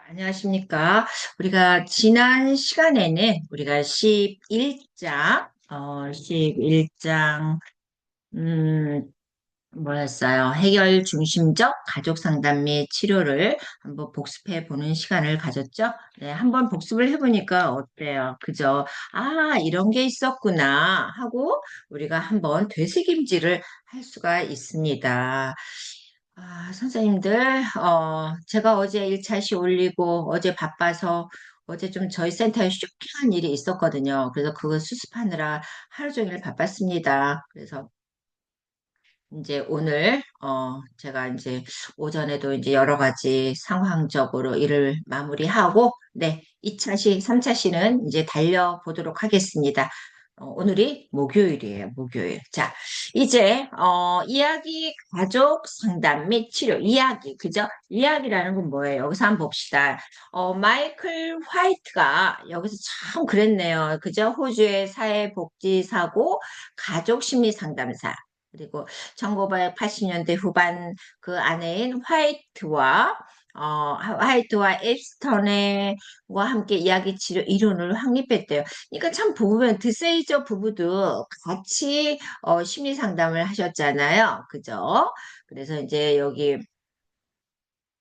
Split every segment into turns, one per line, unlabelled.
안녕하십니까. 우리가 지난 시간에는 우리가 11장, 11장, 음, 뭐였어요? 해결 중심적 가족 상담 및 치료를 한번 복습해 보는 시간을 가졌죠? 네, 한번 복습을 해보니까 어때요? 그죠? 아, 이런 게 있었구나 하고 우리가 한번 되새김질을 할 수가 있습니다. 아, 선생님들, 제가 어제 1차시 올리고 어제 바빠서 어제 좀 저희 센터에 쇼킹한 일이 있었거든요. 그래서 그거 수습하느라 하루 종일 바빴습니다. 그래서 이제 오늘, 제가 이제 오전에도 이제 여러 가지 상황적으로 일을 마무리하고, 네, 2차시, 3차시는 이제 달려보도록 하겠습니다. 오늘이 목요일이에요, 목요일. 자, 이제, 이야기, 가족 상담 및 치료, 이야기, 그죠? 이야기라는 건 뭐예요? 여기서 한번 봅시다. 마이클 화이트가 여기서 참 그랬네요. 그죠? 호주의 사회복지사고 가족 심리 상담사. 그리고 1980년대 후반 그 아내인 화이트와 앱스턴과 함께 이야기 치료 이론을 확립했대요. 그러니까 참 보면 드세이저 부부도 같이 심리 상담을 하셨잖아요. 그죠? 그래서 이제 여기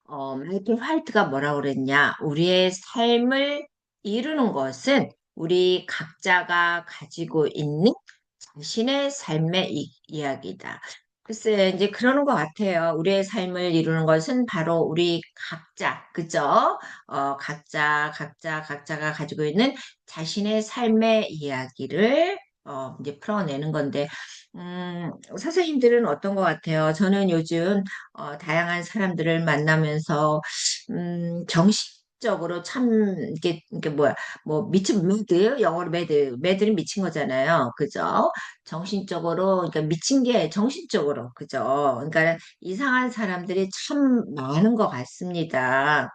마이클 화이트가 뭐라고 그랬냐? 우리의 삶을 이루는 것은 우리 각자가 가지고 있는 자신의 삶의 이야기다. 글쎄, 이제 그러는 것 같아요. 우리의 삶을 이루는 것은 바로 우리 각자, 그죠? 각자가 가지고 있는 자신의 삶의 이야기를 이제 풀어내는 건데, 선생님들은 어떤 것 같아요? 저는 요즘 다양한 사람들을 만나면서, 정신적으로 참, 이게 뭐야, 뭐, 미친 매드, 영어로 매드는 미친 거잖아요. 그죠? 정신적으로, 그러니까 미친 게 정신적으로, 그죠? 그러니까 이상한 사람들이 참 많은 것 같습니다.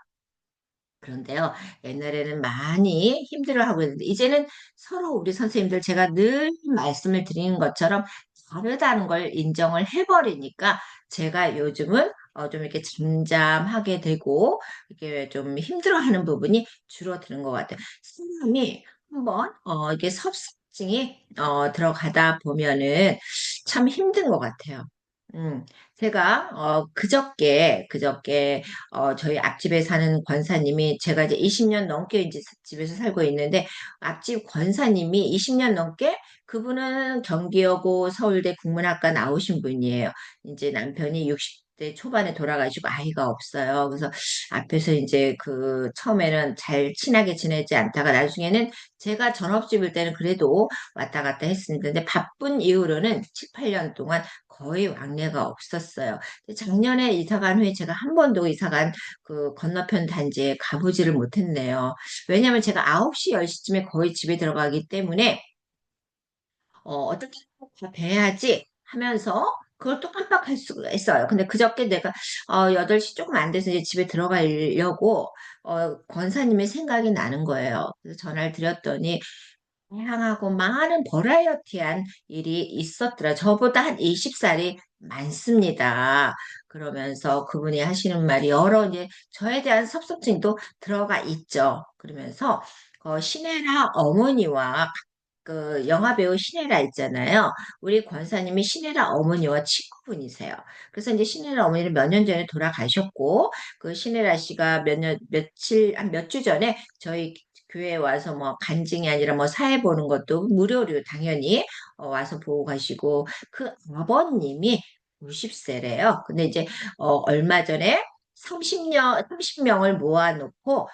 그런데요, 옛날에는 많이 힘들어하고 있는데, 이제는 서로 우리 선생님들 제가 늘 말씀을 드리는 것처럼 다르다는 걸 인정을 해버리니까 제가 요즘은 좀 이렇게 잠잠하게 되고, 이렇게 좀 힘들어하는 부분이 줄어드는 것 같아요. 사람이 한번, 이게 섭섭증이, 들어가다 보면은 참 힘든 것 같아요. 음, 제가, 그저께, 저희 앞집에 사는 권사님이 제가 이제 20년 넘게 이제 집에서 살고 있는데 앞집 권사님이 20년 넘게 그분은 경기여고 서울대 국문학과 나오신 분이에요. 이제 남편이 60대 초반에 돌아가시고 아이가 없어요. 그래서 앞에서 이제 그 처음에는 잘 친하게 지내지 않다가 나중에는 제가 전업주부일 때는 그래도 왔다 갔다 했습니다. 근데 바쁜 이후로는 7, 8년 동안 거의 왕래가 없었어요. 작년에 이사 간 후에 제가 한 번도 이사 간 그 건너편 단지에 가보지를 못했네요. 왜냐면 제가 9시, 10시쯤에 거의 집에 들어가기 때문에, 어떻게 다 뵈야지 하면서 그걸 또 깜빡할 수가 있어요. 근데 그저께 내가, 8시 조금 안 돼서 이제 집에 들어가려고, 권사님의 생각이 나는 거예요. 그래서 전화를 드렸더니, 다양하고 많은 버라이어티한 일이 있었더라. 저보다 한 20살이 많습니다. 그러면서 그분이 하시는 말이 여러 이제 저에 대한 섭섭증도 들어가 있죠. 그러면서 시네라 어머니와 그 영화배우 시네라 있잖아요. 우리 권사님이 시네라 어머니와 친구분이세요. 그래서 이제 시네라 어머니는 몇 년 전에 돌아가셨고 그 시네라 씨가 한 몇 주 전에 저희 교회에 와서 뭐 간증이 아니라 뭐 사회 보는 것도 무료로 당연히 와서 보고 가시고 그 아버님이 90세래요. 근데 이제 얼마 전에 30명을 모아놓고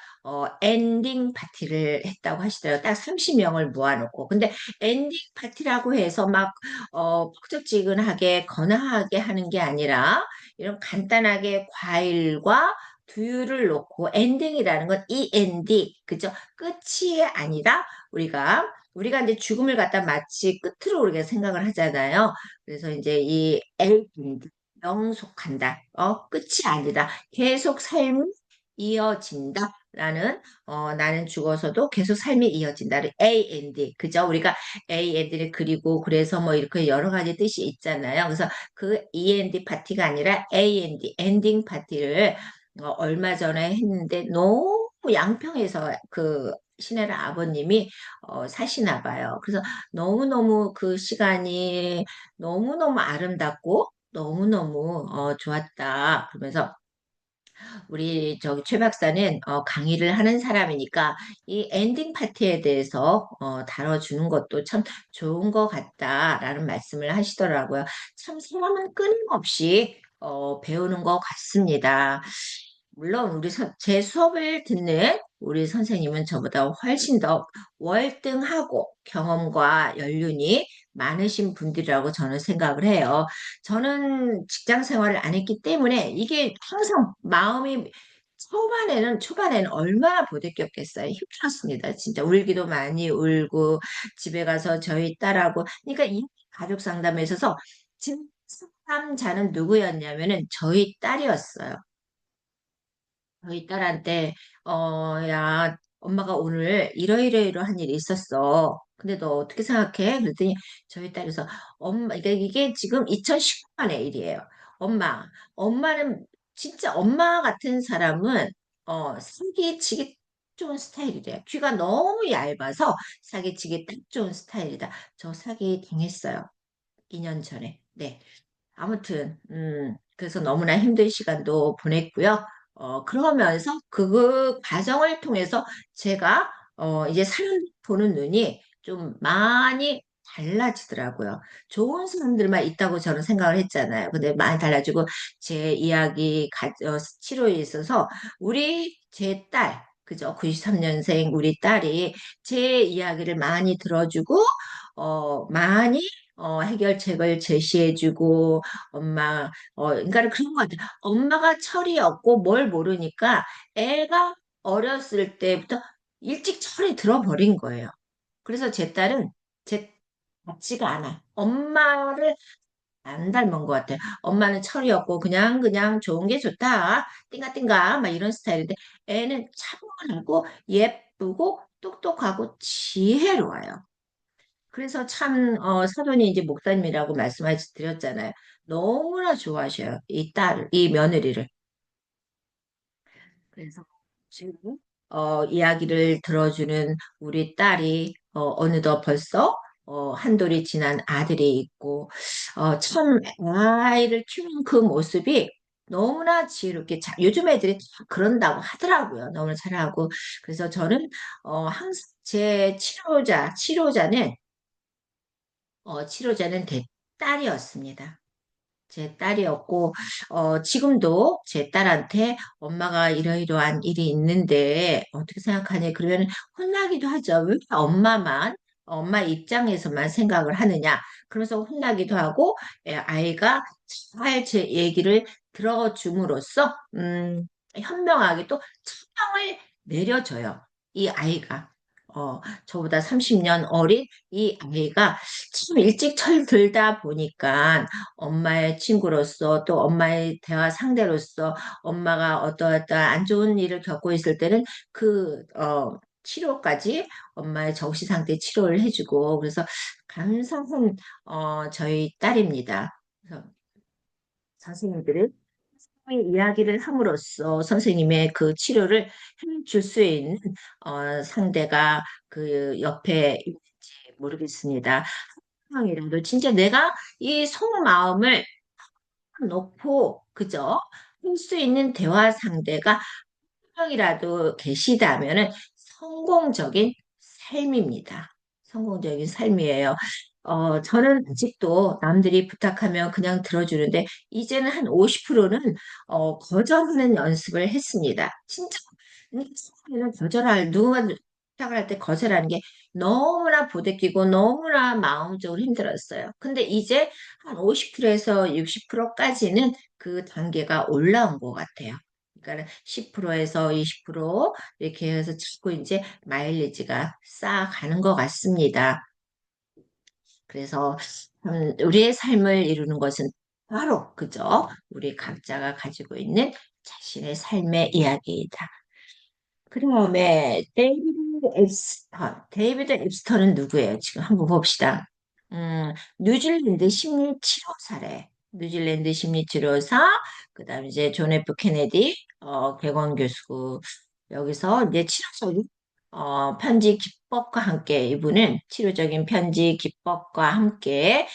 엔딩 파티를 했다고 하시더라고요. 딱 30명을 모아놓고. 근데 엔딩 파티라고 해서 막 폭적지근하게 건ah하게 하는 게 아니라 이런 간단하게 과일과 두유를 놓고 엔딩이라는 건 END, 그죠? 끝이 아니라 우리가 이제 죽음을 갖다 마치 끝으로 우리가 생각을 하잖아요. 그래서 이제 이 엔딩, 영속한다. 끝이 아니다. 계속 삶이 이어진다. 나는 죽어서도 계속 삶이 이어진다를 A&D, 그죠? 우리가 A&D를 그리고 그래서 뭐 이렇게 여러 가지 뜻이 있잖아요. 그래서 그 E&D 파티가 아니라 A&D, 엔딩 파티를 얼마 전에 했는데 양평에서 그 신혜라 아버님이 사시나 봐요. 그래서 너무너무 그 시간이 너무너무 아름답고 너무너무 좋았다. 그러면서 우리 저기 최 박사는 강의를 하는 사람이니까 이 엔딩 파트에 대해서 다뤄주는 것도 참 좋은 것 같다라는 말씀을 하시더라고요. 참 사람은 끊임없이 배우는 것 같습니다. 물론 제 수업을 듣는 우리 선생님은 저보다 훨씬 더 월등하고 경험과 연륜이 많으신 분들이라고 저는 생각을 해요. 저는 직장 생활을 안 했기 때문에 이게 항상 마음이 초반에는 얼마나 보댓겼겠어요. 힘들었습니다. 진짜 울기도 많이 울고 집에 가서 저희 딸하고 그러니까 이 가족 상담에 있어서 진짜 상담자는 누구였냐면은 저희 딸이었어요. 저희 딸한테, 야, 엄마가 오늘 이러이러이러한 일이 있었어. 근데 너 어떻게 생각해? 그랬더니 저희 딸에서 엄마, 이게 지금 2019년의 일이에요. 엄마, 엄마는 진짜 엄마 같은 사람은, 사기치기 좋은 스타일이래요. 귀가 너무 얇아서 사기치기 딱 좋은 스타일이다. 저 사기 당했어요. 2년 전에. 네. 아무튼, 그래서 너무나 힘든 시간도 보냈고요. 그러면서 그 과정을 통해서 제가, 이제 사람 보는 눈이 좀 많이 달라지더라고요. 좋은 사람들만 있다고 저는 생각을 했잖아요. 근데 많이 달라지고, 제 이야기, 치료에 있어서, 제 딸, 그죠? 93년생 우리 딸이 제 이야기를 많이 들어주고, 많이 해결책을 제시해주고, 그러니까 그런 것 같아요. 엄마가 철이 없고 뭘 모르니까 애가 어렸을 때부터 일찍 철이 들어버린 거예요. 그래서 제 딸은 제 같지가 않아. 엄마를 안 닮은 것 같아요. 엄마는 철이 없고 그냥 좋은 게 좋다. 띵가띵가 막 이런 스타일인데 애는 차분하고 예쁘고 똑똑하고 지혜로워요. 그래서 참, 사돈이 이제 목사님이라고 말씀드렸잖아요. 너무나 좋아하셔요. 이 며느리를. 그래서 지금, 이야기를 들어주는 우리 딸이, 어느덧 벌써, 한돌이 지난 아들이 있고, 참, 아이를 키우는 그 모습이 너무나 지혜롭게, 요즘 애들이 다 그런다고 하더라고요. 너무나 잘하고. 그래서 저는, 항상 제 치료자는 치료자는 제 딸이었습니다. 제 딸이었고, 지금도 제 딸한테 엄마가 이러이러한 일이 있는데 어떻게 생각하니? 그러면 혼나기도 하죠. 왜 엄마 입장에서만 생각을 하느냐? 그러면서 혼나기도 하고, 아이가 잘 제 얘기를 들어줌으로써, 현명하게 또 처방을 내려줘요. 이 아이가. 저보다 30년 어린 이 아이가 참 일찍 철들다 보니까 엄마의 친구로서 또 엄마의 대화 상대로서 엄마가 어떠어떠한 안 좋은 일을 겪고 있을 때는 치료까지 엄마의 적시 상태 치료를 해주고 그래서 감사한 저희 딸입니다. 그래서 선생님들은 선생님의 이야기를 함으로써 선생님의 그 치료를 해줄 수 있는 상대가 그 옆에 있는지 모르겠습니다. 상황이라도 진짜 내가 이 속마음을 놓고 그죠? 할 수 있는 대화 상대가 한 명이라도 계시다면은 성공적인 삶입니다. 성공적인 삶이에요. 저는 아직도 남들이 부탁하면 그냥 들어주는데, 이제는 한 50%는, 거절하는 연습을 했습니다. 진짜, 처음에는 누군가 부탁을 할 때 거절하는 게 너무나 부대끼고 너무나 마음적으로 힘들었어요. 근데 이제 한 50%에서 60%까지는 그 단계가 올라온 것 같아요. 그러니까 10%에서 20% 이렇게 해서 자꾸 이제 마일리지가 쌓아가는 것 같습니다. 그래서 우리의 삶을 이루는 것은 바로 그죠? 우리 각자가 가지고 있는 자신의 삶의 이야기이다. 그 다음에 데이비드 앱스터는 누구예요? 지금 한번 봅시다. 뉴질랜드 심리치료사래. 뉴질랜드 심리치료사, 그 다음에 이제 존 F 케네디, 객원 교수였고, 여기서 이제 치료적인 편지 기법과 함께 이분은 치료적인 편지 기법과 함께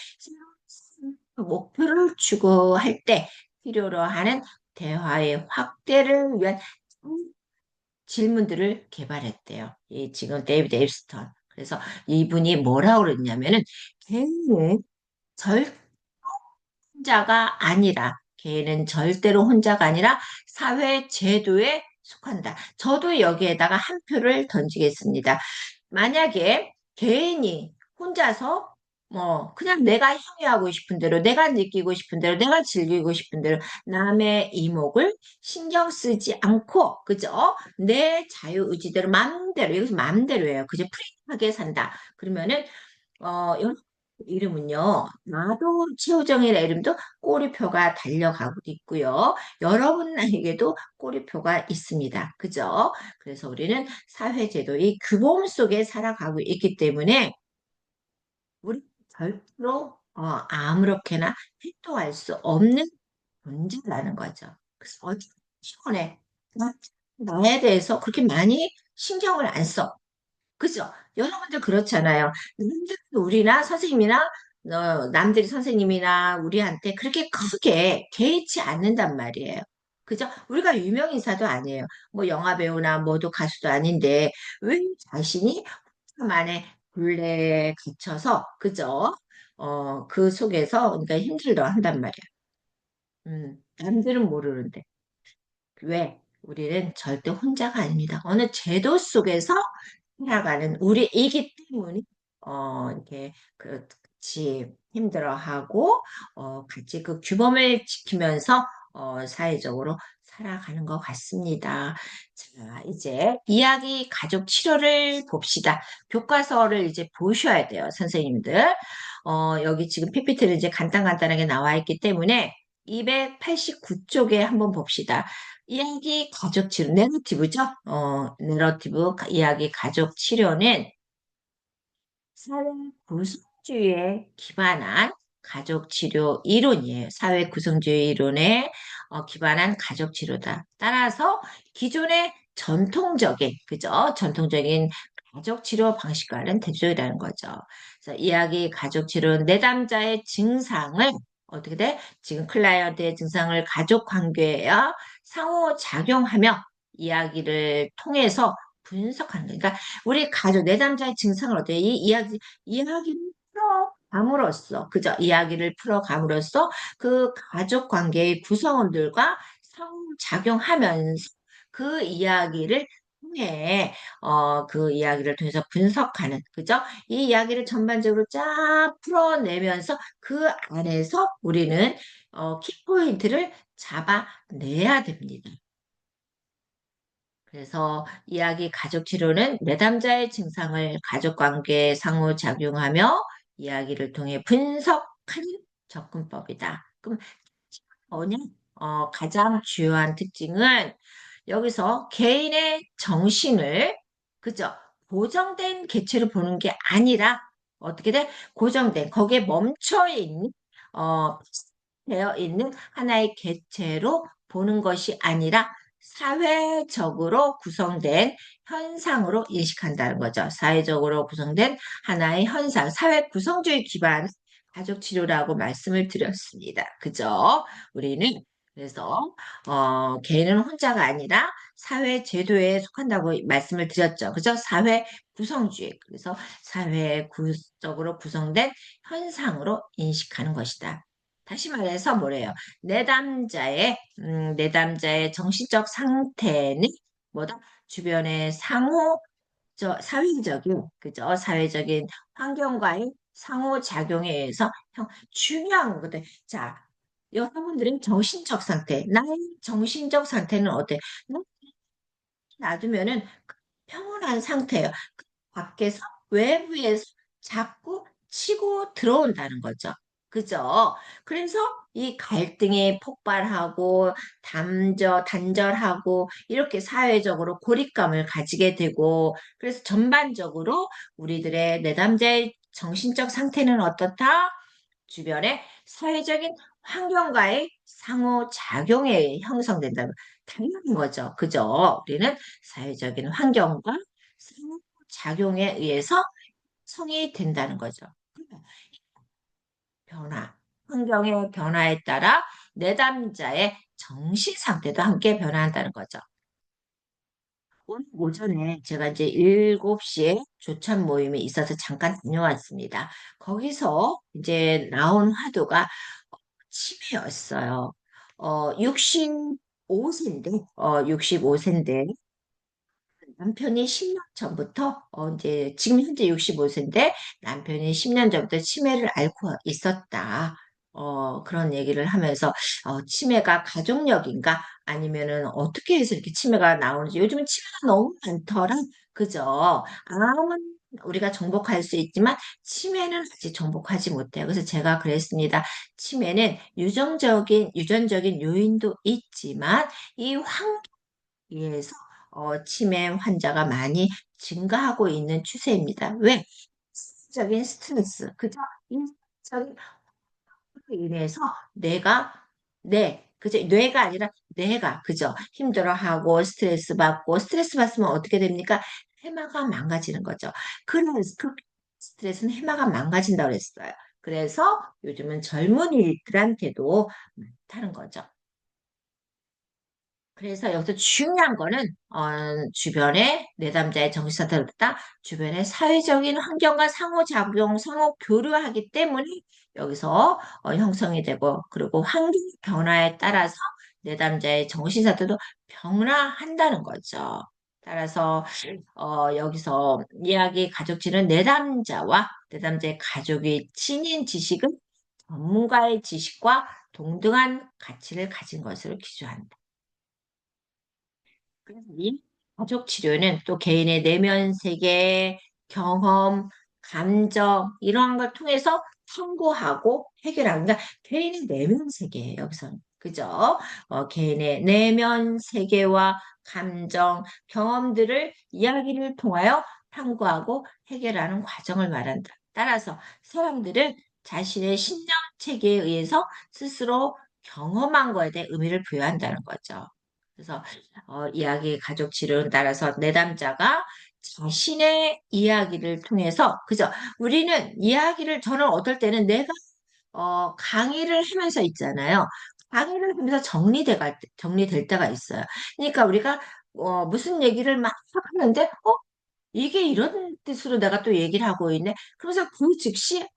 목표를 추구할 때 필요로 하는 대화의 확대를 위한 질문들을 개발했대요. 이 지금 데이비드 앱스턴. 그래서 이분이 뭐라고 그랬냐면은 개인은 혼자가 아니라 개인은 절대로 혼자가 아니라 사회 제도에 속한다. 저도 여기에다가 한 표를 던지겠습니다. 만약에 개인이 혼자서 뭐 그냥 내가 향유하고 싶은 대로 내가 느끼고 싶은 대로 내가 즐기고 싶은 대로 남의 이목을 신경 쓰지 않고 그죠? 내 자유의지대로 마음대로 여기서 마음대로예요. 그죠? 프리하게 산다. 그러면은 여러분 이름은요. 나도 최우정이라 이름도 꼬리표가 달려가고 있고요. 여러분에게도 꼬리표가 있습니다. 그죠? 그래서 우리는 사회제도의 규범 속에 살아가고 있기 때문에 우리 절대로 아무렇게나 행동할 수 없는 존재라는 거죠. 그래서 피곤해. 나에 대해서 그렇게 많이 신경을 안 써. 그죠? 여러분들 그렇잖아요. 남들 우리나 선생님이나 남들이 선생님이나 우리한테 그렇게 크게 개의치 않는단 말이에요. 그죠? 우리가 유명인사도 아니에요. 뭐 영화배우나 뭐도 가수도 아닌데 왜 자신이 만의 굴레에 갇혀서 그죠? 그 속에서 그러니까 힘들어 한단 말이야. 남들은 모르는데. 왜? 우리는 절대 혼자가 아닙니다. 어느 제도 속에서 살아가는 우리이기 때문에 이렇게 같이 힘들어하고 같이 그 규범을 지키면서 사회적으로 살아가는 것 같습니다. 자, 이제 이야기 가족 치료를 봅시다. 교과서를 이제 보셔야 돼요, 선생님들. 여기 지금 PPT는 이제 간단간단하게 나와 있기 때문에 289쪽에 한번 봅시다. 이야기 가족 치료, 내러티브죠? 내러티브 이야기 가족 치료는 사회 구성주의에 기반한 가족 치료 이론이에요. 사회 구성주의 이론에 기반한 가족 치료다. 따라서 기존의 전통적인, 그죠? 전통적인 가족 치료 방식과는 대조이라는 거죠. 그래서 이야기 가족 치료는 내담자의 증상을 어떻게 돼? 지금 클라이언트의 증상을 가족 관계와 상호작용하며 이야기를 통해서 분석하는 거예요. 그러니까 우리 가족, 내담자의 증상을 어때요? 이야기를 풀어감으로써, 그죠? 이야기를 풀어감으로써 그 가족 관계의 구성원들과 상호작용하면서 그 이야기를 통해, 그 이야기를 통해서 분석하는, 그죠? 이 이야기를 전반적으로 쫙 풀어내면서 그 안에서 우리는, 키포인트를 잡아내야 됩니다. 그래서 이야기 가족 치료는 내담자의 증상을 가족관계에 상호작용하며 이야기를 통해 분석하는 접근법이다. 그럼 뭐냐? 가장 주요한 특징은 여기서 개인의 정신을 그죠? 고정된 개체로 보는 게 아니라 어떻게 돼? 고정된 거기에 멈춰 있는 어, 되어 있는 하나의 개체로 보는 것이 아니라 사회적으로 구성된 현상으로 인식한다는 거죠. 사회적으로 구성된 하나의 현상, 사회 구성주의 기반 가족 치료라고 말씀을 드렸습니다. 그죠? 우리는 그래서 개인은 혼자가 아니라 사회 제도에 속한다고 말씀을 드렸죠. 그죠? 사회 구성주의. 그래서 사회 구적으로 구성된 현상으로 인식하는 것이다. 다시 말해서 뭐래요? 내담자의 정신적 상태는 뭐다? 주변의 사회적인, 그죠? 사회적인 환경과의 상호작용에 의해서 중요한 거거든. 자, 여러분들은 정신적 상태, 나의 정신적 상태는 어때? 놔두면은 평온한 상태예요. 밖에서 외부에서 자꾸 치고 들어온다는 거죠. 그죠? 그래서 이 갈등이 폭발하고 단절하고 이렇게 사회적으로 고립감을 가지게 되고 그래서 전반적으로 우리들의 내담자의 정신적 상태는 어떻다? 주변에 사회적인 환경과의 상호작용에 형성된다는 당연한 거죠. 그죠? 우리는 사회적인 환경과 상호작용에 의해서 성이 된다는 거죠. 그러면 변화, 환경의 변화에 따라 내담자의 정신 상태도 함께 변화한다는 거죠. 오늘 오전에 제가 이제 7시에 조찬 모임이 있어서 잠깐 다녀왔습니다. 거기서 이제 나온 화두가 치매였어요. 65세인데, 65세인데, 남편이 10년 전부터, 이제, 지금 현재 65세인데, 남편이 10년 전부터 치매를 앓고 있었다. 그런 얘기를 하면서, 치매가 가족력인가? 아니면은 어떻게 해서 이렇게 치매가 나오는지, 요즘은 치매가 너무 많더라. 그죠? 암은 우리가 정복할 수 있지만, 치매는 아직 정복하지 못해요. 그래서 제가 그랬습니다. 치매는 유전적인 요인도 있지만, 이 의해서 치매 환자가 많이 증가하고 있는 추세입니다. 왜? 적인 스트레스, 그죠? 인적인 인해서 그죠? 뇌가 아니라 뇌가, 그죠? 힘들어하고 스트레스 받으면 어떻게 됩니까? 해마가 망가지는 거죠. 그 스트레스는 해마가 망가진다고 그랬어요. 그래서 요즘은 젊은이들한테도 많다는 거죠. 그래서 여기서 중요한 거는 주변에 내담자의 정신사태를 듣다 주변의 사회적인 환경과 상호작용, 상호 교류하기 때문에 여기서 형성이 되고 그리고 환경 변화에 따라서 내담자의 정신사태도 변화한다는 거죠. 따라서 여기서 이야기 가족치는 내담자의 가족의 지닌 지식은 전문가의 지식과 동등한 가치를 가진 것으로 기조한다. 그래서 이 가족 치료는 또 개인의 내면 세계, 경험, 감정 이런 걸 통해서 탐구하고 해결하는 그러니까 개인의 내면 세계예요, 여기서는. 그죠? 개인의 내면 세계와 감정, 경험들을 이야기를 통하여 탐구하고 해결하는 과정을 말한다. 따라서 사람들은 자신의 신념 체계에 의해서 스스로 경험한 거에 대해 의미를 부여한다는 거죠. 그래서 이야기 가족 치료를 따라서 내담자가 자신의 이야기를 통해서 그죠? 우리는 이야기를 저는 어떨 때는 내가 강의를 하면서 있잖아요. 강의를 하면서 정리될 때가 있어요. 그러니까 우리가 무슨 얘기를 막 하는데 이게 이런 뜻으로 내가 또 얘기를 하고 있네. 그래서 그 즉시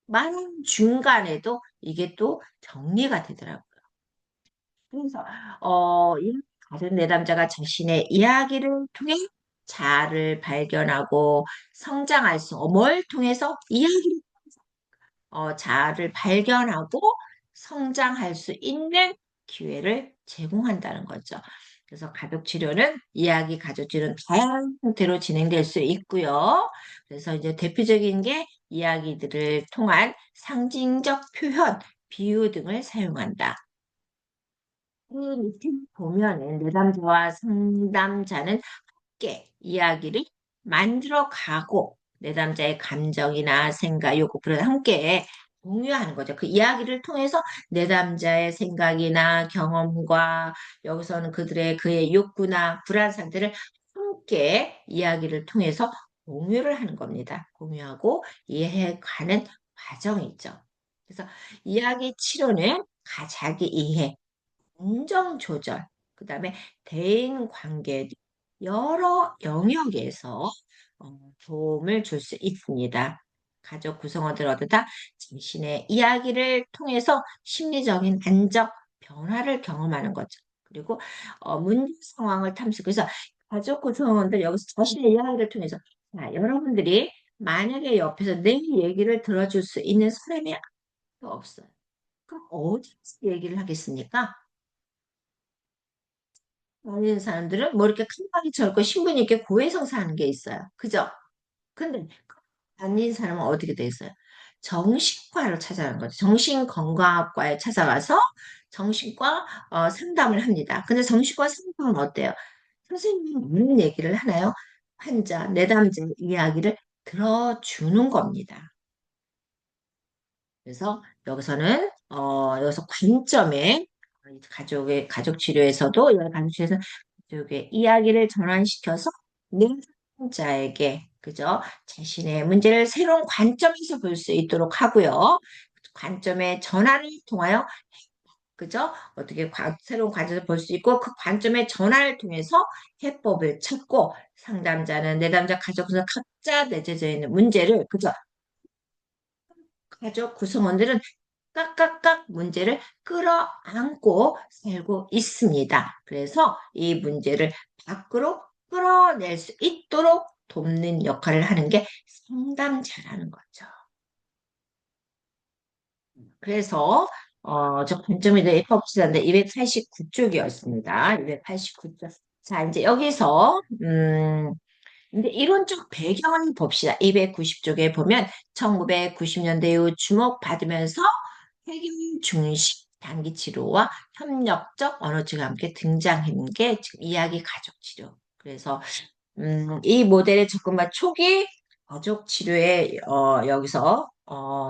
말 중간에도 이게 또 정리가 되더라고요. 그래서 이 다른 내담자가 자신의 이야기를 통해 자아를 발견하고 성장할 뭘 통해서 이야기를 자아를 발견하고 성장할 수 있는 기회를 제공한다는 거죠. 그래서 가족 치료는 이야기 가족 치료는 다양한 형태로 진행될 수 있고요. 그래서 이제 대표적인 게 이야기들을 통한 상징적 표현, 비유 등을 사용한다. 그 밑에 보면은 내담자와 상담자는 함께 이야기를 만들어 가고 내담자의 감정이나 생각, 욕구를 함께 공유하는 거죠. 그 이야기를 통해서 내담자의 생각이나 경험과 여기서는 그의 욕구나 불안 상태를 함께 이야기를 통해서 공유를 하는 겁니다. 공유하고 이해해 가는 과정이 있죠. 그래서 이야기 치료는 자기 이해, 감정 조절, 그다음에 대인 관계 여러 영역에서 도움을 줄 수 있습니다. 가족 구성원들 모두 다 자신의 이야기를 통해서 심리적인 안정, 변화를 경험하는 거죠. 그리고 문제 상황을 탐색해서 가족 구성원들 여기서 자신의 이야기를 통해서 자, 여러분들이 만약에 옆에서 내 얘기를 들어줄 수 있는 사람이 아무도 없어요. 그럼 어디서 얘기를 하겠습니까? 다니는 사람들은 뭐 이렇게 칸막이 쳐있고 신분 있게 고해성사 하는 게 있어요. 그죠? 근데 다니는 사람은 어떻게 돼 있어요? 정신과를 찾아가는 거죠. 정신건강학과에 찾아가서 정신과 상담을 합니다. 근데 정신과 상담은 어때요? 선생님이 무슨 얘기를 하나요? 환자, 내담자 이야기를 들어주는 겁니다. 그래서 여기서는 여기서 관점에 가족 치료에서도 이 가족 치료에서 가족의 이야기를 전환시켜서 내자에게 그죠? 자신의 문제를 새로운 관점에서 볼 수 있도록 하고요. 관점의 전환을 통하여 그죠? 어떻게 새로운 관점을 볼 수 있고 그 관점의 전환을 통해서 해법을 찾고 상담자는 내담자 가족에서 각자 내재져 있는 문제를 그죠? 가족 구성원들은 깍깍깍 문제를 끌어안고 살고 있습니다. 그래서 이 문제를 밖으로 끌어낼 수 있도록 돕는 역할을 하는 게 상담자라는 거죠. 그래서 저 관점이 더 예뻐지는데 289쪽이었습니다. 289쪽. 자, 이제 여기서 근데 이론적 배경을 봅시다. 290쪽에 보면 1990년대 이후 주목받으면서 해결 중식 단기 치료와 협력적 언어치가 함께 등장한 게 지금 이야기 가족 치료. 그래서 이 모델의 접근과 초기 가족 치료에 여기서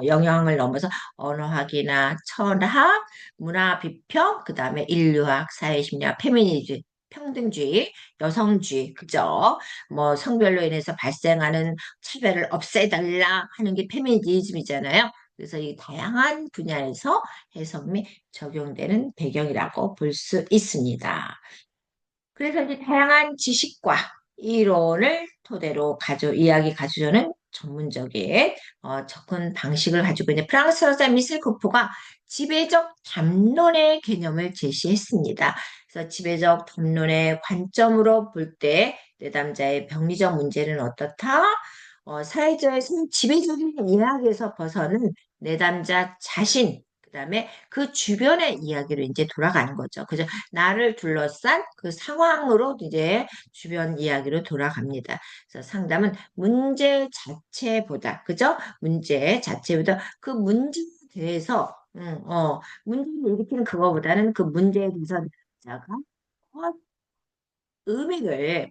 영향을 넘어서 언어학이나 철학, 문화 비평, 그다음에 인류학, 사회심리학, 페미니즘, 평등주의, 여성주의, 그죠? 뭐 성별로 인해서 발생하는 차별을 없애달라 하는 게 페미니즘이잖아요. 그래서 이 다양한 분야에서 해석 및 적용되는 배경이라고 볼 수 있습니다. 그래서 이제 다양한 지식과 이론을 토대로 이야기 가져오는 전문적인 접근 방식을 가지고 있는 프랑스 서자 미셀 쿠프가 지배적 담론의 개념을 제시했습니다. 그래서 지배적 담론의 관점으로 볼 때 내담자의 병리적 문제는 어떻다? 사회적인 지배적인 이야기에서 벗어는 내담자 자신, 그다음에 그 주변의 이야기로 이제 돌아가는 거죠. 그죠? 나를 둘러싼 그 상황으로 이제 주변 이야기로 돌아갑니다. 그래서 상담은 문제 자체보다, 그죠? 문제 자체보다 그 문제에 대해서, 문제를 일으키는 그거보다는 그 문제에 대해서 자가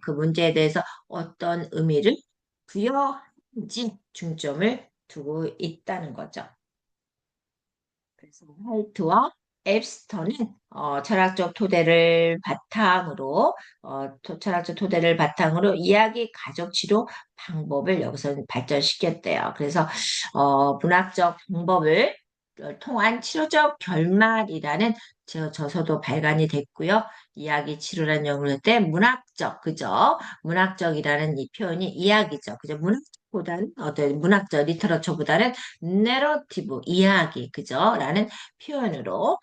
그 문제에 대해서 어떤 의미를 부여하는지 중점을 두고 있다는 거죠. 그래서 화이트와 앱스터는 철학적 토대를 바탕으로 철학적 토대를 바탕으로 이야기 가족 치료 방법을 여기서 발전시켰대요. 그래서 문학적 방법을 통한 치료적 결말이라는 저서도 발간이 됐고요. 이야기 치료라는 용어를 때 문학적 그죠? 문학적이라는 이 표현이 이야기죠. 그죠? 문학보다는 어떤 문학적 리터러처보다는 내러티브 이야기 그죠? 라는 표현으로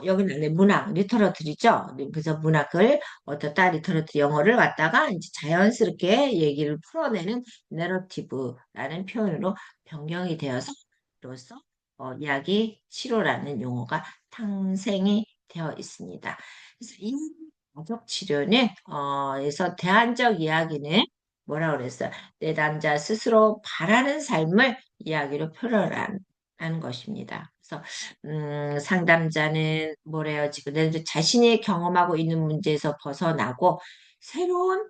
여기는 안에 문학 리터러처죠. 그래서 문학을 어떻다 리터러처 영어를 갖다가 이제 자연스럽게 얘기를 풀어내는 내러티브라는 표현으로 변경이 되어서 로서 이야기 치료라는 용어가 탄생이 되어 있습니다. 그래서 이 가족 치료는 에서 대안적 이야기는 뭐라 그랬어요? 내담자 스스로 바라는 삶을 이야기로 표현하는 것입니다. 그래서 상담자는 뭐래요? 지금 내가 자신이 경험하고 있는 문제에서 벗어나고 새로운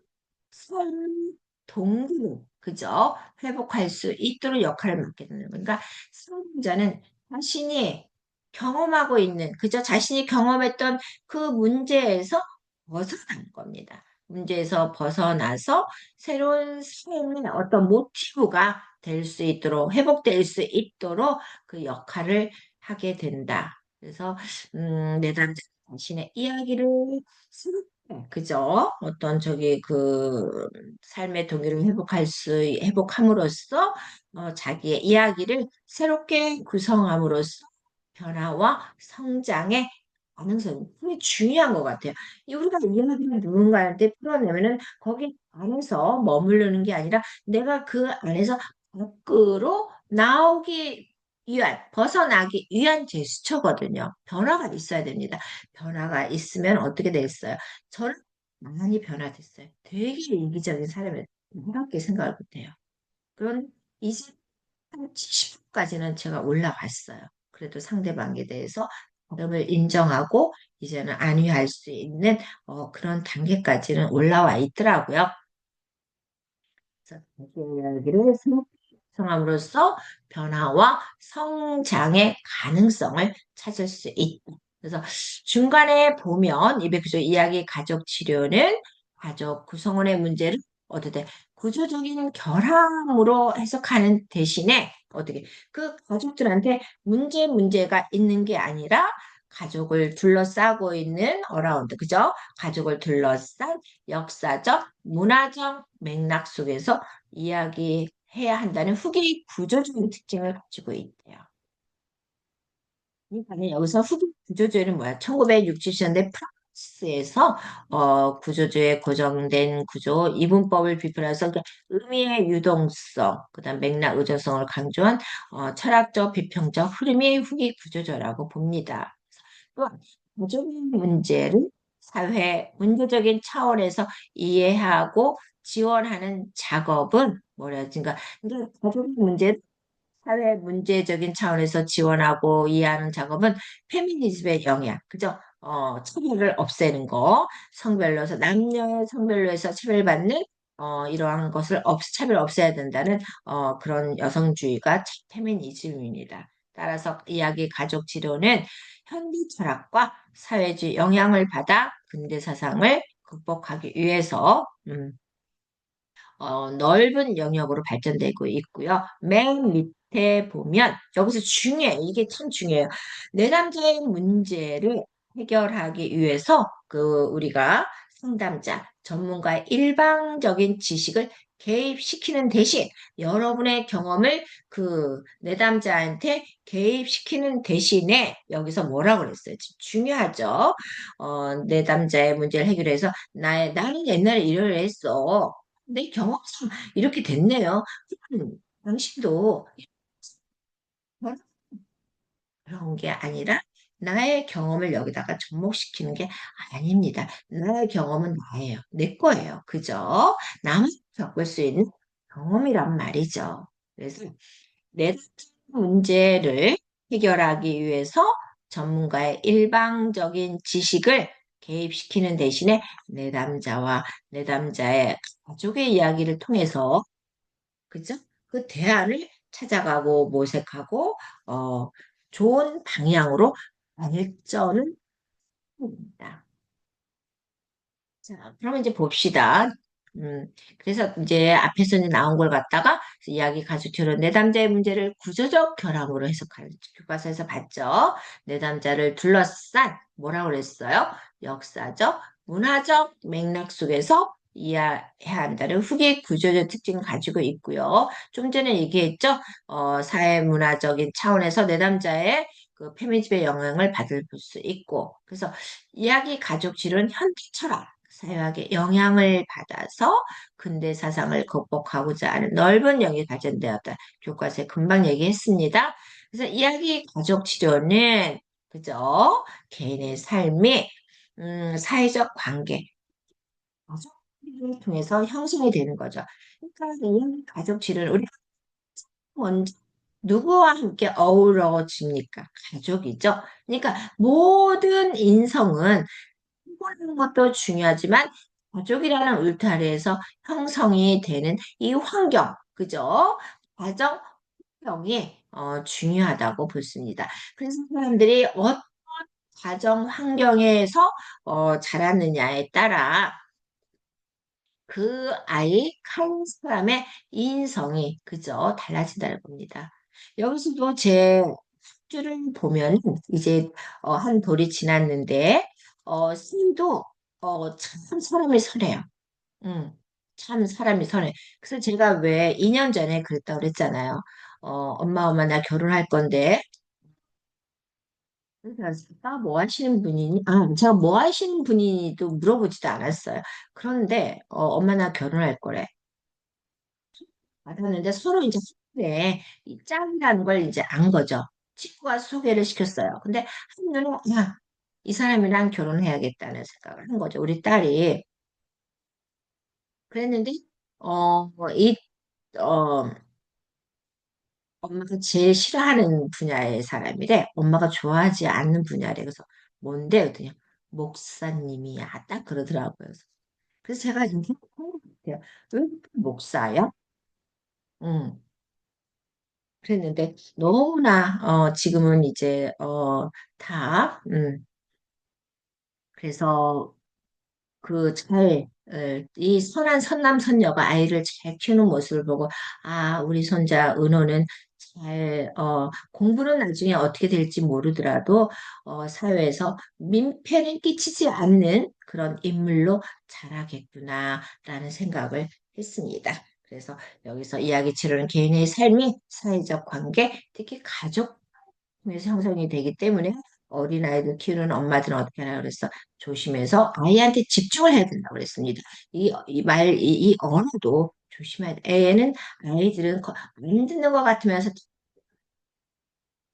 삶 동기를 그죠? 회복할 수 있도록 역할을 맡게 되는 거예요. 그러니까 상담자는 자신이 경험하고 있는 그저 자신이 경험했던 그 문제에서 벗어난 겁니다. 문제에서 벗어나서 새로운 삶의 어떤 모티브가 될 수 있도록 회복될 수 있도록 그 역할을 하게 된다. 그래서 내담자 자신의 이야기를 그죠? 어떤 저기 그 삶의 동기를 회복함으로써 자기의 이야기를 새롭게 구성함으로써 변화와 성장의 가능성이 굉장히 중요한 것 같아요. 우리가 이야기를 누군가한테 풀어내면은 거기 안에서 머무르는 게 아니라 내가 그 안에서 밖으로 나오기 위한, 벗어나기 위한 제스처거든요. 변화가 있어야 됩니다. 변화가 있으면 어떻게 됐어요? 저는 많이 변화됐어요. 되게 이기적인 사람을 이렇게 생각을 못해요. 그런 이제 한 70%까지는 제가 올라왔어요. 그래도 상대방에 대해서 다름을 인정하고 이제는 안위할 수 있는 그런 단계까지는 올라와 있더라고요. 그래서 자기 이야기를 작성함으로써 변화와 성장의 가능성을 찾을 수 있다. 그래서 중간에 보면 209조 이야기 가족 치료는 가족 구성원의 문제를 어떻게 구조적인 결함으로 해석하는 대신에 어떻게 그 가족들한테 문제가 있는 게 아니라 가족을 둘러싸고 있는 어라운드, 그죠? 가족을 둘러싼 역사적, 문화적 맥락 속에서 이야기해야 한다는 후기 구조적인 특징을 가지고 있대요. 그러니까 여기서 후기 구조조는 뭐야? 1960년대 프랑스에서 구조조의 고정된 구조, 이분법을 비판해서 그 의미의 유동성, 그다음 맥락 의존성을 강조한 철학적 비평적 흐름이 후기 구조조라고 봅니다. 또한 가족의 문제를 사회 문제적인 차원에서 이해하고 지원하는 작업은 뭐라 그러니까 가족의 문제를 사회 문제적인 차원에서 지원하고 이해하는 작업은 페미니즘의 영역, 그죠? 차별을 없애는 거, 성별로서 남녀의 성별로해서 차별받는 이러한 것을 차별 없애야 된다는 그런 여성주의가 페미니즘입니다. 따라서 이야기 가족 치료는 현대 철학과 사회주의 영향을 받아 근대 사상을 극복하기 위해서 넓은 영역으로 발전되고 있고요. 맨 밑에 보면 여기서 중요해요. 이게 참 중요해요. 내담자의 문제를 해결하기 위해서 우리가 상담자, 전문가의 일방적인 지식을 개입시키는 대신 여러분의 경험을 내담자한테 개입시키는 대신에 여기서 뭐라고 그랬어요? 지금 중요하죠. 내담자의 문제를 해결해서 나는 옛날에 이걸 했어. 내 경험상 이렇게 됐네요. 당신도 그런 게 아니라 나의 경험을 여기다가 접목시키는 게 아닙니다. 나의 경험은 나예요. 내 거예요. 그죠? 나만 겪을 수 있는 경험이란 말이죠. 그래서 내 문제를 해결하기 위해서 전문가의 일방적인 지식을 개입시키는 대신에 내담자와 내담자의 가족의 이야기를 통해서 그죠? 그 대안을 찾아가고 모색하고 어, 좋은 방향으로 발전을 합니다. 자, 그러면 이제 봅시다. 그래서 이제 앞에서 이제 나온 걸 갖다가 이야기 가족처럼 내담자의 문제를 구조적 결함으로 해석하는 교과서에서 봤죠. 내담자를 둘러싼 뭐라고 그랬어요? 역사적, 문화적 맥락 속에서 이해해야 한다는 후기 구조적 특징을 가지고 있고요. 좀 전에 얘기했죠. 사회 문화적인 차원에서 내담자의 그 페미니즘의 영향을 받을 수 있고, 그래서 이야기 가족 치료는 현대 철학, 사회학의 영향을 받아서 근대 사상을 극복하고자 하는 넓은 영역이 발전되었다. 교과서에 금방 얘기했습니다. 그래서 이야기 가족 치료는 그죠? 개인의 삶이 사회적 관계, 가족을 통해서 형성이 되는 거죠. 그러니까 이야기 가족 치료는 우리 먼저 누구와 함께 어우러집니까? 가족이죠. 그러니까 모든 인성은 보는 것도 중요하지만 가족이라는 울타리에서 형성이 되는 이 환경, 그죠? 가정 환경이 중요하다고 보습니다. 그래서 사람들이 어떤 가정 환경에서 자랐느냐에 따라 그 아이 한 사람의 인성이 그죠? 달라진다는 겁니다. 여기서도 제 줄을 보면 이제 한 돌이 지났는데 쌤도 참 사람이 선해요. 음, 참 사람이 선해. 그래서 제가 왜 2년 전에 그랬다고 그랬잖아요. 엄마 나 결혼할 건데 그래서 뭐 하시는 분이니? 제가 뭐 하시는 분이도 물어보지도 않았어요. 그런데 엄마 나 결혼할 거래. 받았는데 서로 이제 소개에 이 짝이라는 걸 이제 안 거죠. 친구가 소개를 시켰어요. 근데 한눈에 이 사람이랑 결혼해야겠다는 생각을 한 거죠. 우리 딸이 그랬는데 이 어, 엄마가 제일 싫어하는 분야의 사람이래. 엄마가 좋아하지 않는 분야래. 그래서 뭔데? 그랬더니 목사님이야. 딱 그러더라고요. 그래서 제가 이게 왜 목사야? 응. 그랬는데 너무나 지금은 이제 다 그래서 이 선한 선남 선녀가 아이를 잘 키우는 모습을 보고, 아, 우리 손자 은호는 공부는 나중에 어떻게 될지 모르더라도, 사회에서 민폐를 끼치지 않는 그런 인물로 자라겠구나라는 생각을 했습니다. 그래서 여기서 이야기 치르는 개인의 삶이 사회적 관계, 특히 가족 에서 형성이 되기 때문에 어린아이들 키우는 엄마들은 어떻게 하라 그랬어? 조심해서 아이한테 집중을 해야 된다고 그랬습니다. 이 언어도 조심해야 돼. 애는, 아이들은 안 듣는 것 같으면서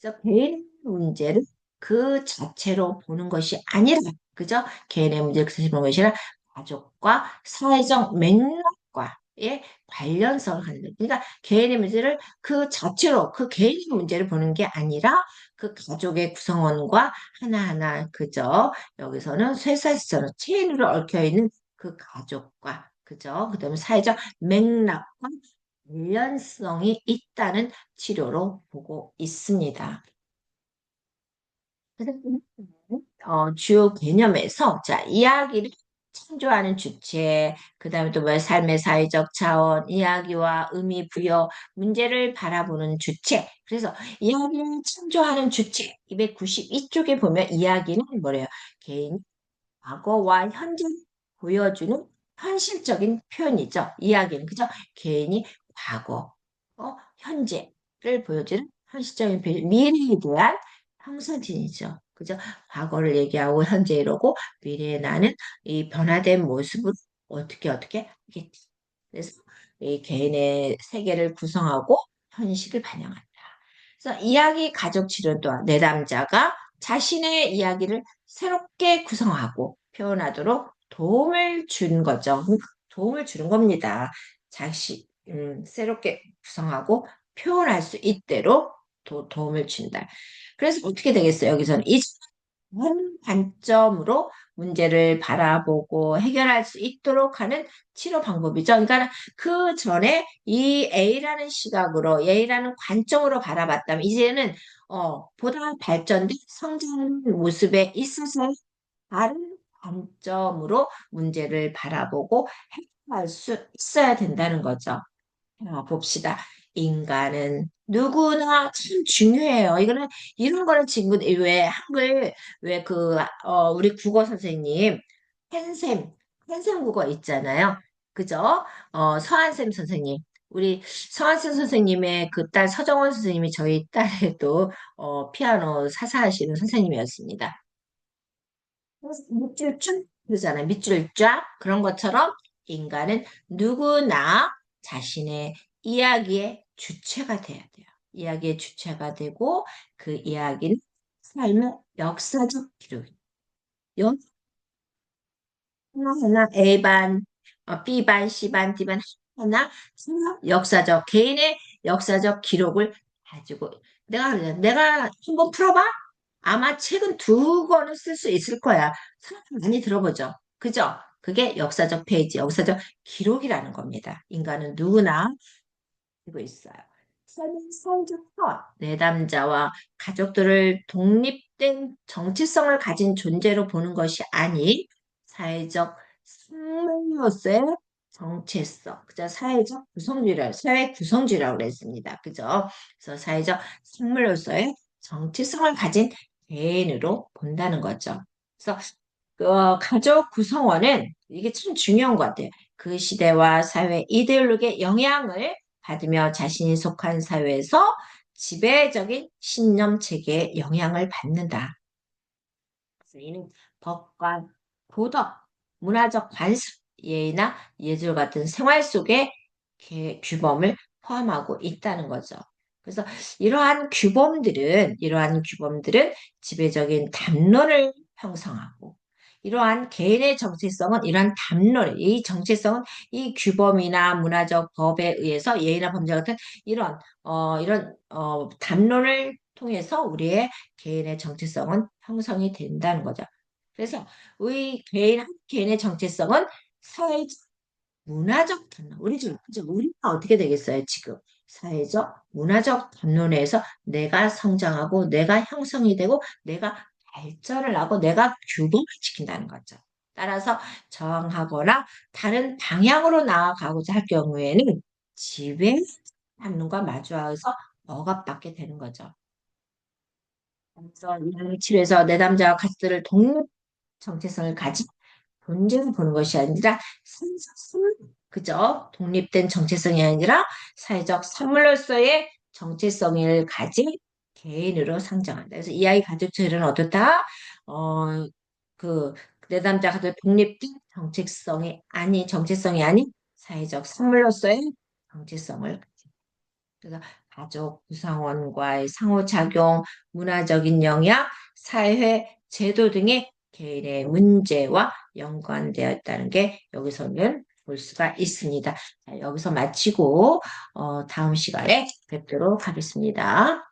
그래서 개인 문제를 그 자체로 보는 것이 아니라, 그죠? 개인의 문제를 그 자체로 보는 것이 아니라 가족과 사회적 맥락과의 관련성을 갖는 거예요. 그러니까 개인의 문제를 그 자체로, 그 개인의 문제를 보는 게 아니라 그 가족의 구성원과 하나하나, 그죠? 여기서는 쇠사슬처럼 체인으로 얽혀 있는 그 가족과, 그죠? 그다음에 사회적 맥락과 관련성이 있다는 치료로 보고 있습니다. 그래서 주요 개념에서 자 이야기를 창조하는 주체, 그다음에 또 뭐 삶의 사회적 차원, 이야기와 의미 부여, 문제를 바라보는 주체. 그래서 이야기를 창조하는 주체 292쪽에 보면 이야기는 뭐래요? 개인 과거와 현재를 보여주는 현실적인 표현이죠. 이야기는 그죠? 개인이 과거, 현재를 보여주는 현실적인 표현, 미래에 대한 형사진이죠. 그죠? 과거를 얘기하고 현재 이러고 미래의 나는 이 변화된 모습을 어떻게 하겠지. 그래서 이 개인의 세계를 구성하고 현실을 반영한다. 그래서 이야기 가족 치료 또한 내담자가 자신의 이야기를 새롭게 구성하고 표현하도록 도움을 준 거죠. 도움을 주는 겁니다. 새롭게 구성하고 표현할 수 있도록 도움을 준다. 그래서 어떻게 되겠어요? 여기서는 이 다른 관점으로 문제를 바라보고 해결할 수 있도록 하는 치료 방법이죠. 그러니까 그 전에 이 A라는 시각으로, A라는 관점으로 바라봤다면, 이제는, 보다 발전된 성장하는 모습에 있어서 다른 관점으로 문제를 바라보고 해결할 수 있어야 된다는 거죠. 봅시다. 인간은 누구나 참 중요해요. 이런 거는 친구, 왜, 우리 국어 선생님, 펜셈, 펜셈 국어 있잖아요. 그죠? 서한샘 선생님. 우리 서한샘 선생님의 그 딸 서정원 선생님이 저희 딸에도, 피아노 사사하시는 선생님이었습니다. 밑줄 쭉 그러잖아요. 밑줄 쫙 그런 것처럼 인간은 누구나 자신의 이야기의 주체가 돼야 돼요. 이야기의 주체가 되고 그 이야기는 삶의 역사적 기록. 하나하나 A반, B반, C반, D반 하나 역사적 개인의 역사적 기록을 가지고 내가 한번 풀어봐? 아마 책은 두 권은 쓸 수 있을 거야. 사람 많이 들어보죠. 그죠? 그게 역사적 페이지, 역사적 기록이라는 겁니다. 인간은 누구나 가지고 있어요. 삶의 성적 내담자와 가족들을 독립된 정체성을 가진 존재로 보는 것이 아닌 사회적 생명으로서의 정체성, 그죠? 사회 구성주의라고 그랬습니다. 그죠? 그래서 사회적 생물로서의 정체성을 가진 개인으로 본다는 거죠. 그래서 가족 구성원은 이게 참 중요한 것 같아요. 그 시대와 사회 이데올로기의 영향을 받으며 자신이 속한 사회에서 지배적인 신념 체계에 영향을 받는다. 그래서 이는 법과 도덕, 문화적 관습, 예의나 예절 같은 생활 속에 규범을 포함하고 있다는 거죠. 그래서 이러한 규범들은 지배적인 담론을 형성하고 이러한 개인의 정체성은 이 정체성은 이 규범이나 문화적 법에 의해서 예의나 범죄 같은 이런 담론을 통해서 우리의 개인의 정체성은 형성이 된다는 거죠. 그래서 우리 한 개인의 정체성은 사회적, 문화적 단어. 그죠? 우리가 어떻게 되겠어요, 지금? 사회적, 문화적 담론에서 내가 성장하고 내가 형성이 되고 내가 발전을 하고 내가 규범을 지킨다는 거죠. 따라서 정하거나 다른 방향으로 나아가고자 할 경우에는 지배 담론과 마주해서 억압받게 되는 거죠. 그래서 이 치료에서 내담자와 가족들을 독립 정체성을 가진 존재로 보는 것이 아니라 사회적 선물, 그죠? 독립된 정체성이 아니라 사회적 선물로서의 정체성을 가진 개인으로 상정한다. 그래서 이 아이 가족들은 어떻다? 어, 그 내담자 가족 독립된 정체성이 아닌 사회적 선물로서의 정체성을 그래서 가족 구성원과의 상호작용, 문화적인 영향, 사회, 제도 등의 개인의 문제와 연관되었다는 게 여기서는 볼 수가 있습니다. 자, 여기서 마치고 다음 시간에 뵙도록 하겠습니다.